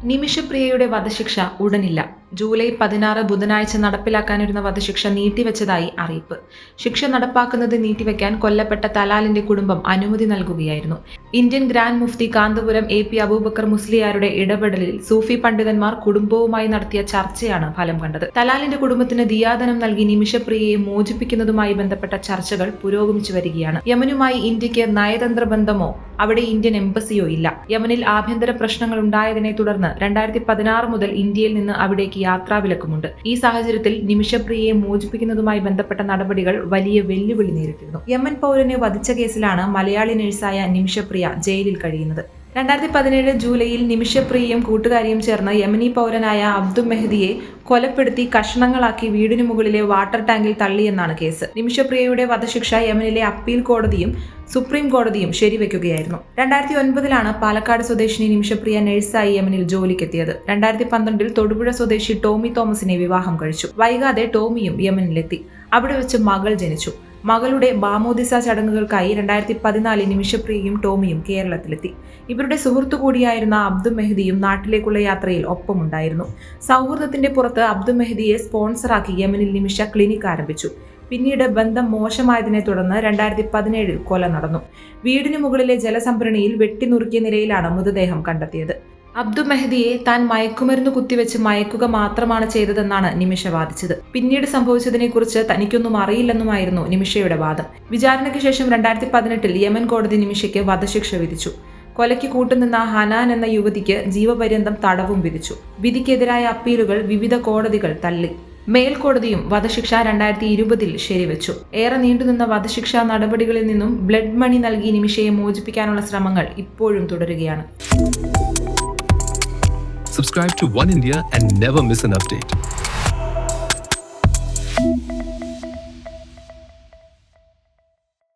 നിമിഷപ്രിയയുടെ വധശിക്ഷ ഉടനില്ല. ജൂലൈ 16 ബുധനാഴ്ച നടപ്പിലാക്കാനിരുന്ന വധശിക്ഷ നീട്ടിവെച്ചതായി അറിയിപ്പ്. ശിക്ഷ നടപ്പാക്കുന്നത് നീട്ടിവെക്കാൻ കൊല്ലപ്പെട്ട തലാലിന്റെ കുടുംബം അനുമതി നൽകുകയായിരുന്നു. ഇന്ത്യൻ ഗ്രാൻഡ് മുഫ്തി കാന്തപുരം AP അബൂബക്കർ മുസ്ലിയാരുടെ ഇടപെടലിൽ സൂഫി പണ്ഡിതന്മാർ കുടുംബവുമായി നടത്തിയ ചർച്ചയാണ് ഫലം കണ്ടത്. തലാലിന്റെ കുടുംബത്തിന് ദിയാദനം നൽകി നിമിഷപ്രിയയെ മോചിപ്പിക്കുന്നതുമായി ബന്ധപ്പെട്ട ചർച്ചകൾ പുരോഗമിച്ചു വരികയാണ്. യമനുമായി ഇന്ത്യക്ക് നയതന്ത്ര ബന്ധമോ അവിടെ ഇന്ത്യൻ എംബസിയോ ഇല്ല. യമനിൽ ആഭ്യന്തര പ്രശ്നങ്ങൾ ഉണ്ടായതിനെ തുടർന്ന് 2016 മുതൽ ഇന്ത്യയിൽ നിന്ന് അവിടേക്ക് യാത്രാവിലക്കുമുണ്ട്. ഈ സാഹചര്യത്തിൽ നിമിഷപ്രിയയെ മോചിപ്പിക്കുന്നതുമായി ബന്ധപ്പെട്ട നടപടികൾ വലിയ വെല്ലുവിളി നേരിട്ടിരുന്നു. യമൻ പൗരനെ വധിച്ച കേസിലാണ് മലയാളി നഴ്സായ നിമിഷപ്രിയ ജയിലിൽ കഴിയുന്നത്. 2017 ജൂലൈയിൽ നിമിഷപ്രിയയും കൂട്ടുകാരിയും ചേർന്ന് യമനി പൗരനായ അബ്ദു മെഹദിയെ കൊലപ്പെടുത്തി കഷ്ണങ്ങളാക്കി വീടിനു മുകളിലെ വാട്ടർ ടാങ്കിൽ തള്ളിയെന്നാണ് കേസ്. നിമിഷപ്രിയയുടെ വധശിക്ഷ യമനിലെ അപ്പീൽ കോടതിയും സുപ്രീം കോടതിയും ശരിവെക്കുകയായിരുന്നു. 2009 പാലക്കാട് സ്വദേശിനി നിമിഷപ്രിയ നഴ്സായി യമനിൽ ജോലിക്കെത്തിയത്. 2012 തൊടുപുഴ സ്വദേശി ടോമി തോമസിനെ വിവാഹം കഴിച്ചു. വൈകാതെ ടോമിയും യമനിലെത്തി. അവിടെ വെച്ച് മകൾ ജനിച്ചു. മകളുടെ ബാമോദിസ ചടങ്ങുകൾക്കായി 2014 നിമിഷപ്രിയയും ടോമിയും കേരളത്തിലെത്തി. ഇവരുടെ സുഹൃത്തു കൂടിയായിരുന്ന അബ്ദു മെഹദിയും നാട്ടിലേക്കുള്ള യാത്രയിൽ ഒപ്പമുണ്ടായിരുന്നു. സൗഹൃദത്തിന്റെ പുറത്ത് അബ്ദു മെഹദിയെ സ്പോൺസറാക്കി യമനിൽ നിമിഷ ക്ലിനിക് ആരംഭിച്ചു. പിന്നീട് ബന്ധം മോശമായതിനെ തുടർന്ന് 2017 കൊല നടന്നു. വീടിനു മുകളിലെ ജലസംഭരണിയിൽ വെട്ടിനുറുക്കിയ നിലയിലാണ് മൃതദേഹം കണ്ടെത്തിയത്. അബ്ദു മെഹദിയെ താൻ മയക്കുമരുന്ന് കുത്തിവെച്ച് മയക്കുക മാത്രമാണ് ചെയ്തതെന്നാണ് നിമിഷ വാദിച്ചത്. പിന്നീട് സംഭവിച്ചതിനെക്കുറിച്ച് തനിക്കൊന്നും അറിയില്ലെന്നുമായിരുന്നു നിമിഷയുടെ വാദം. വിചാരണയ്ക്ക് ശേഷം 2018 യമൻ കോടതി നിമിഷയ്ക്ക് വധശിക്ഷ വിധിച്ചു. കൊലയ്ക്ക് കൂട്ടുനിന്ന ഹനാൻ എന്ന യുവതിക്ക് ജീവപര്യന്തം തടവും വിധിച്ചു. വിധിക്കെതിരായ അപ്പീലുകൾ വിവിധ കോടതികൾ തള്ളി. മേൽക്കോടതിയും വധശിക്ഷ 2020 ശരിവെച്ചു. ഏറെ നീണ്ടുനിന്ന വധശിക്ഷാ നടപടികളിൽ നിന്നും ബ്ലഡ് മണി നൽകി നിമിഷയെ മോചിപ്പിക്കാനുള്ള ശ്രമങ്ങൾ ഇപ്പോഴും തുടരുകയാണ്. Subscribe to One India and never miss an update.